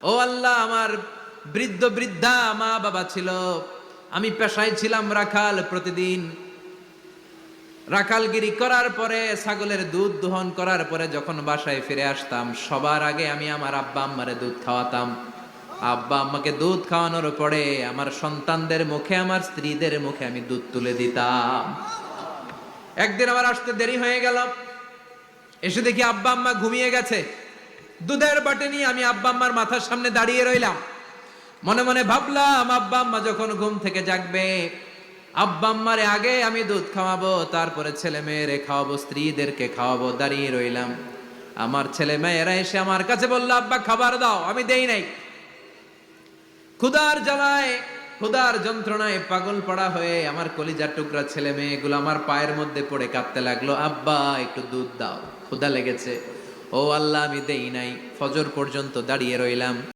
ও আল্লাহ, আমার বৃদ্ধ বৃদ্ধা মা বাবা ছিল, আমি পেশায় ছিলাম রাখাল। প্রতিদিন রাখালগিরি করার পরে, ছাগলের দুধ দোহন করার পরে যখন বাসায় ফিরে আসতাম, সবার আগে আমি আমার আব্বা আম্মারে দুধ খাওয়াতাম। আব্বা আম্মাকে দুধ খাওয়ানোর পরে আমার সন্তানদের মুখে, আমার স্ত্রীদের মুখে আমি দুধ তুলে দিতাম। একদিন আমার আসতে দেরি হয়ে গেল, এসে দেখি আব্বা আম্মা ঘুমিয়ে গেছে। দুধের বাটি নিয়ে আমি আব্বা আম্মার মাথার সামনে দাঁড়িয়ে রইলাম। মনে মনে ভাবলাম, আব্বা আম্মা যখন ঘুম থেকে জাগবে, আব্বা আম্মারে আগে আমি দুধ খাওয়াবো, তারপরে ছেলে মেয়েরে খাওয়াবো, স্ত্রীদেরকে খাওয়াবো। দাঁড়িয়ে রইলাম। আমার ছেলে মেয়েরা এসে আমার কাছে বলল, আব্বা খাবার দাও। আমি দেই নাই। ক্ষুধার জ্বালায়, ক্ষুধার যন্ত্রণায় পাগল পড়া হয়ে আমার কলিজার টুকরা ছেলে মেয়েগুলো আমার পায়ের মধ্যে পড়ে কাঁদতে লাগলো, আব্বা একটু দুধ দাও, ক্ষুধা লেগেছে। ও আল্লাহ, আমি দেই নাই। ফজর পর্যন্ত দাঁড়িয়ে রইলাম।